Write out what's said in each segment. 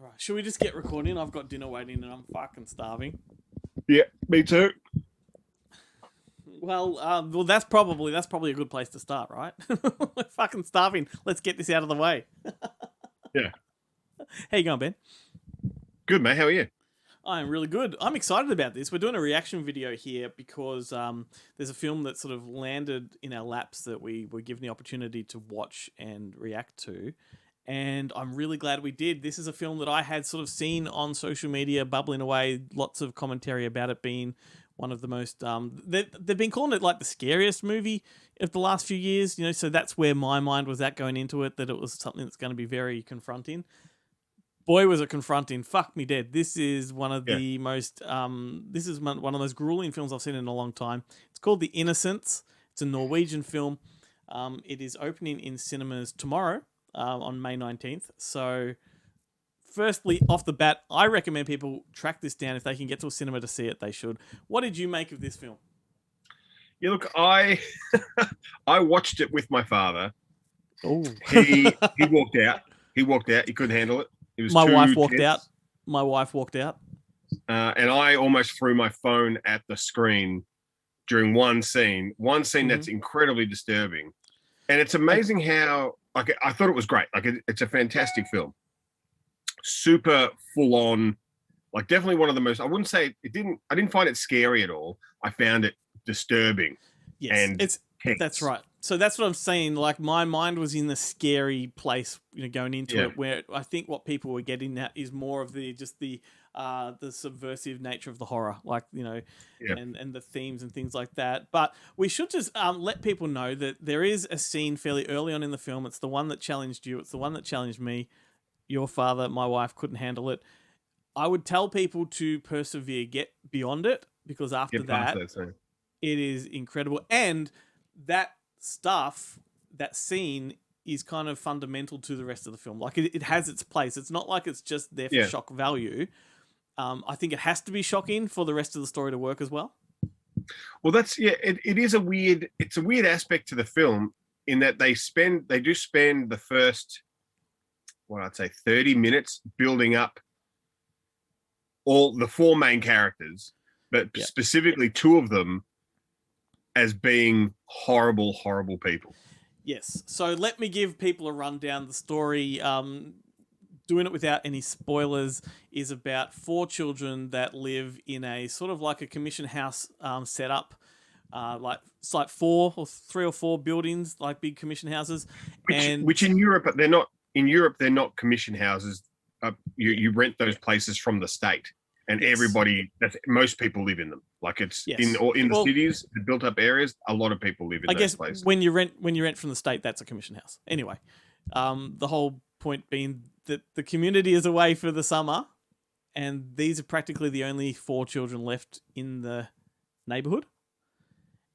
Right, should we just get recording? I've got dinner waiting and I'm fucking starving. Yeah, me too. Well, that's probably a good place to start, right? We're fucking starving. Let's get this out of the way. Yeah. How you going, Ben? Good, mate. How are you? I'm really good. I'm excited about this. We're doing a reaction video here because there's a film that sort of landed in our laps that we were given the opportunity to watch and react to. And I'm really glad we did. This is a film that I had sort of seen on social media bubbling away, lots of commentary about it being one of the most. They've been calling it like the scariest movie of the last few years, you know, so that's where my mind was at going into it, that it was something that's going to be very confronting. Boy, was it confronting. Fuck me dead. This is one of Yeah. the most one of the most grueling films I've seen in a long time. It's called The Innocents. It's a Norwegian film. It is opening in cinemas tomorrow, on May 19th. So firstly, off the bat, I recommend people track this down. If they can get to a cinema to see it, they should. What did you make of this film? Yeah, look, I I watched it with my father. Oh. He walked out. He walked out. He couldn't handle it. It was My wife too walked out. tense. My wife walked out. And I almost threw my phone at the screen during one scene. One scene that's incredibly disturbing. And it's amazing how like I thought it was great. Like it's a fantastic film. Super full on. Like definitely one of the most. I wouldn't say it didn't. I didn't find it scary at all. I found it disturbing. Yes, and it's tense. that's right. So that's what I'm saying. Like my mind was in the scary place, you know, going into Yeah. it. Where I think what people were getting at is more of the subversive nature of the horror, like you know, Yeah. and the themes and things like that. But we should just let people know that there is a scene fairly early on in the film. It's the one that challenged you. It's the one that challenged me. Your father, my wife couldn't handle it. I would tell people to persevere, get beyond it, because after Get past that, that scene. it is incredible. And that stuff, that scene is kind of fundamental to the rest of the film. Like it has its place. It's not like it's just there for Yeah. shock value. I think it has to be shocking for the rest of the story to work as well. Well, it is a weird. It's a weird aspect to the film in that they do spend the first, what I'd say, 30 minutes building up all the four main characters, but Yep. specifically two of them as being horrible, horrible people. Yes. So let me give people a rundown. The story, doing it without any spoilers, is about four children that live in a sort of like a commission house setup. Like it's like three or four buildings, like big commission houses, Which in Europe they're not. In Europe they're not commission houses. You rent those places from the state, and Yes. most people live in them. Like it's Yes. in the Well, cities, the built up areas. A lot of people live in I those guess places. when you rent from the state, that's a commission house. Anyway, the whole point being that the community is away for the summer, and these are practically the only four children left in the neighborhood,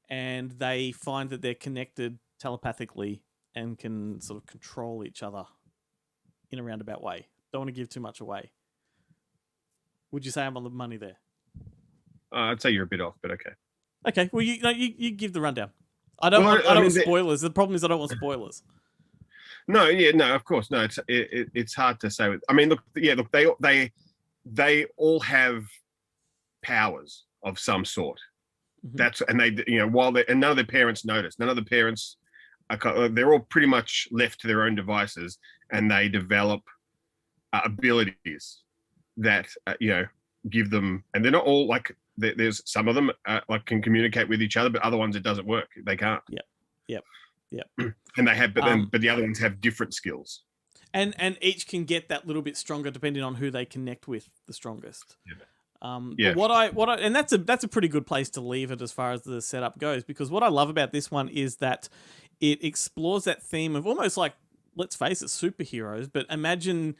and they find that they're connected telepathically and can sort of control each other in a roundabout way. Don't want to give too much away. Would you say I'm on the money there? I'd say you're a bit off, but okay. Okay, well you give the rundown. I don't Well, want spoilers. The problem is I don't want spoilers. No, yeah, no, of course, no. It's hard to say. I mean, look, they all have powers of some sort. Mhm. And they, and none of their parents notice. None of the parents they're all pretty much left to their own devices, and they develop abilities that give them. And they're not all like. There's some of them like can communicate with each other, but other ones it doesn't work. They can't. Yep. And they have, but the other ones have different skills. And each can get that little bit stronger depending on who they connect with the strongest. Yeah. But and that's a pretty good place to leave it as far as the setup goes, because what I love about this one is that it explores that theme of almost like, let's face it, superheroes. But imagine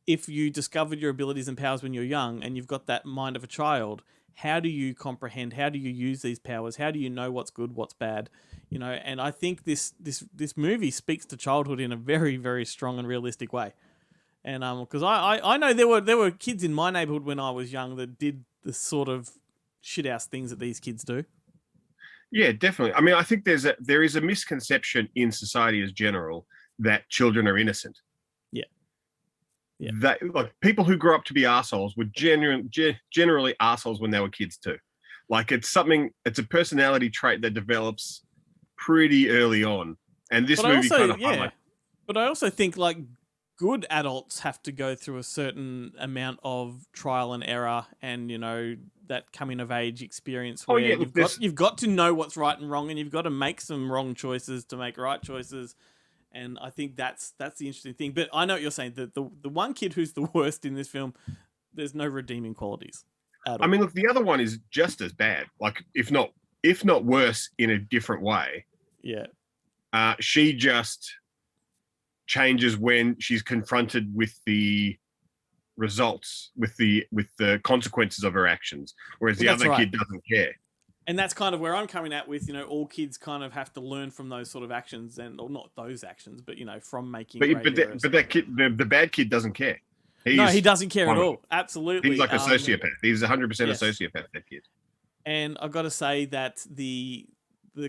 if you discovered your abilities and powers when you're young and you've got that mind of a child. How do you comprehend? How do you use these powers? How do you know what's good, what's bad? You know, and I think this movie speaks to childhood in a very, very strong and realistic way. And because I know there were kids in my neighborhood when I was young that did the sort of shit ass things that these kids do. Yeah, definitely. I mean, I think there is a misconception in society as general that children are innocent. Yeah. Yeah. that like people who grew up to be assholes were generally assholes when they were kids too. Like it's a personality trait that develops pretty early on. And this But I movie also, kind of yeah, highlights. but I also think like good adults have to go through a certain amount of trial and error, and that coming of age experience Oh where yeah, look, this you've got to know what's right and wrong, and you've got to make some wrong choices to make right choices. And I think that's the interesting thing. But I know what you're saying. The one kid who's the worst in this film, there's no redeeming qualities at I all. mean, look, the other one is just as bad, like if not worse in a different way. Yeah. She just changes when she's confronted with the results, with the consequences of her actions, whereas Well, the that's other right. kid doesn't care. And that's kind of where I'm coming at with, all kids kind of have to learn from those sort of actions, and or not those actions, but from making But great errors. that kid, the bad kid, doesn't care. No, he He's doesn't care at one of all. them. He's Absolutely. like a sociopath. He's 100% a Yes. sociopath. That kid. And I've got to say that the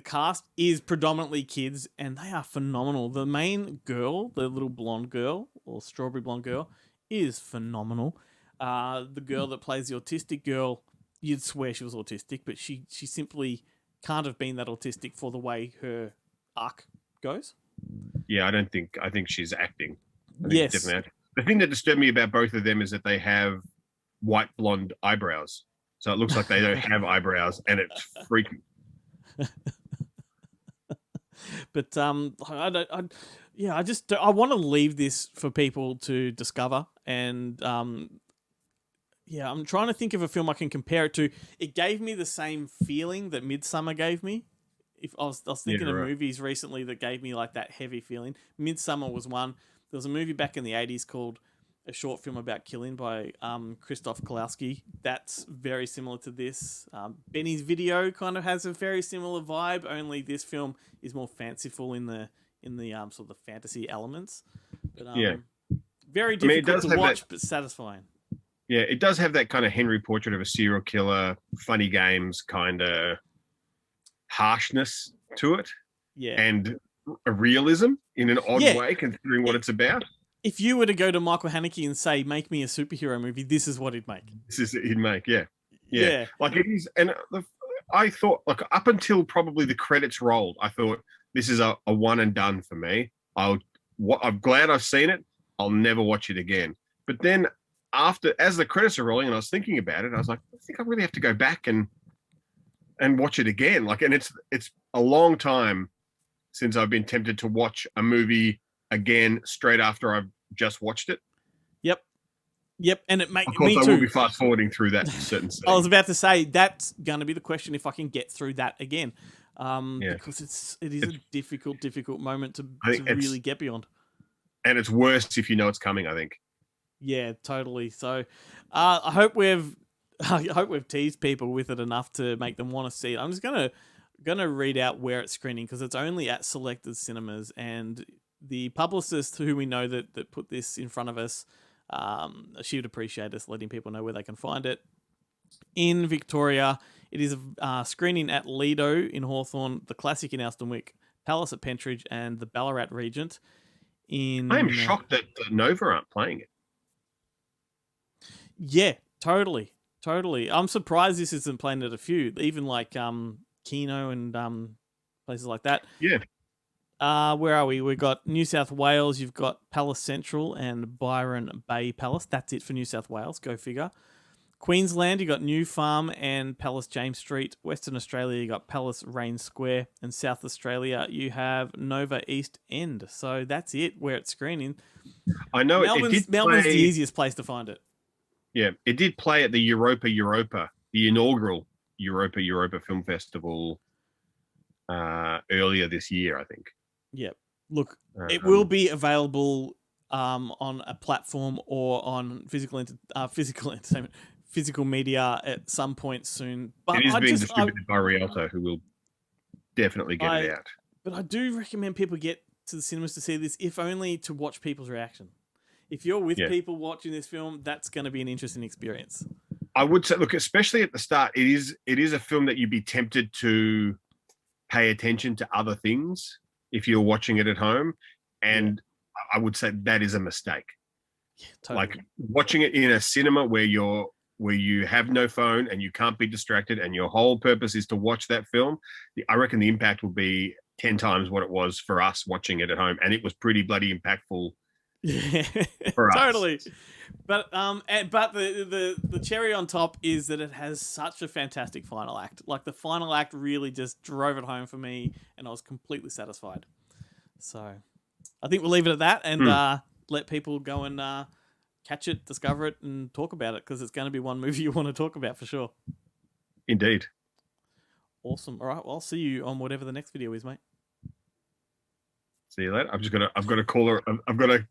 cast is predominantly kids, and they are phenomenal. The main girl, the little blonde girl or strawberry blonde girl, is phenomenal. The girl that plays the autistic girl, you'd swear she was autistic, but she simply can't have been that autistic for the way her arc goes. Yeah, I think she's acting. I think Yes. definitely acting. The thing that disturbed me about both of them is that they have white blonde eyebrows. So it looks like they don't have eyebrows, and it's freaky. But I want to leave this for people to discover, and I'm trying to think of a film I can compare it to. It gave me the same feeling that Midsommar gave me. If I was thinking of movies recently that gave me like that heavy feeling. Midsommar was one. There was a movie back in the 80s called A Short Film About Killing by Krzysztof Kowalski. That's very similar to this. Benny's Video kind of has a very similar vibe, only this film is more fanciful in the sort of the fantasy elements. But very difficult to watch, but satisfying. Yeah, it does have that kind of Henry Portrait of a Serial Killer, funny games kind of harshness to it. Yeah. And a realism in an odd way, considering what it's about. If you were to go to Michael Haneke and say, make me a superhero movie, this is what he'd make. He'd make, yeah. Like it is. And I thought, like, up until probably the credits rolled, I thought this is a one and done for me. I'm glad I've seen it. I'll never watch it again. But then as the credits are rolling and I was thinking about it, I was like, I think I really have to go back and watch it again. Like, and it's a long time since I've been tempted to watch a movie again straight after I've just watched it. Yep, and it makes me too. Of course, I will be fast forwarding through that certain scene. I was about to say that's going to be the question if I can get through that again, because it is a difficult moment to really get beyond. And it's worse if you know it's coming, I think. Yeah, totally. So, I hope we've teased people with it enough to make them want to see it. I'm just gonna read out where it's screening because it's only at selected cinemas, and the publicist who we know that put this in front of us, she would appreciate us letting people know where they can find it. In Victoria, it is screening at Lido in Hawthorn, the Classic in Elstonwick, Palace at Pentridge, and the Ballarat Regent. I am shocked that Nova aren't playing it. Yeah, totally. I'm surprised this isn't playing at a few, even like Kino and places like that. Yeah. Where are we? We've got New South Wales. You've got Palace Central and Byron Bay Palace. That's it for New South Wales. Go figure. Queensland, you got New Farm and Palace James Street. Western Australia, you got Palace Rains Square. And South Australia, you have Nova East End. So that's it where it's screening. I know Melbourne's the easiest place to find it. Yeah, it did play at the Europa, the inaugural Europa Film Festival earlier this year, I think. Yep. Look, it will be available on a platform or on physical entertainment, physical media at some point soon. But it is being distributed by Rialto, who will definitely get it out. But I do recommend people get to the cinemas to see this, if only to watch people's reaction. If you're with people watching this film, that's going to be an interesting experience. I would say, look, especially at the start, it is a film that you'd be tempted to pay attention to other things if you're watching it at home. And I would say that is a mistake. Totally. Like watching it in a cinema where you have no phone and you can't be distracted and your whole purpose is to watch that film, I reckon the impact will be 10 times what it was for us watching it at home. And it was pretty bloody impactful for us. Totally. But the cherry on top is that it has such a fantastic final act. Like the final act really just drove it home for me and I was completely satisfied. So I think we'll leave it at that and let people go and catch it, discover it, and talk about it because it's going to be one movie you want to talk about for sure. Indeed. Awesome. All right. Well, I'll see you on whatever the next video is, mate. See you later. I've got a caller. I've got a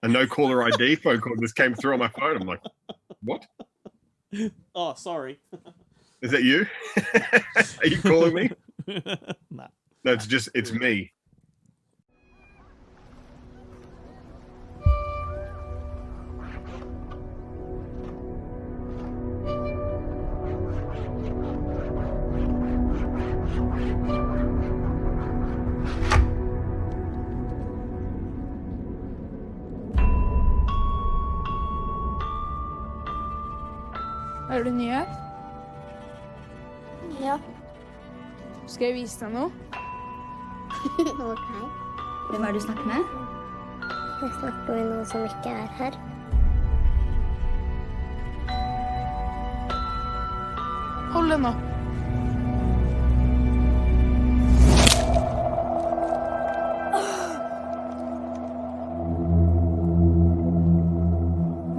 no caller ID phone call just came through on my phone. I'm like, what? Oh, sorry. Is that you? Are you calling me? Nah. No, it's me. Er du ny her? Ja. Skal jeg vise deg noe? Ok. Hvem er det du snakker med? Jeg snakker med noen som ikke er her. Hold den nå.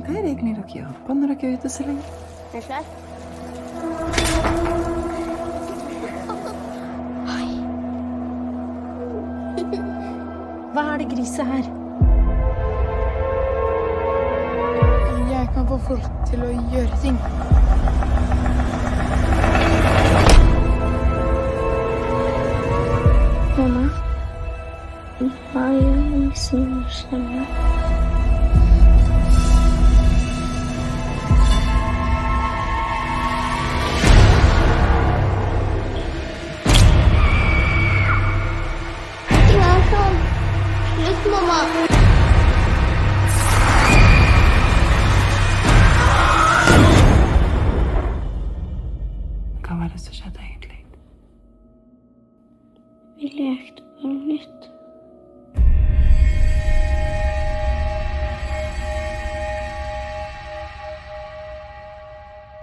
Hva er det egentlig dere gjør på når dere er ute så lenge? Er du klar? Hva er det griset her? Jeg kan få folk til å gjøre ting. Mamma, hva gjør nissen stemme? Ikke vær sånn! Slutt, mamma! Hva var det som skjedde egentlig? Vi lekte på noe nytt.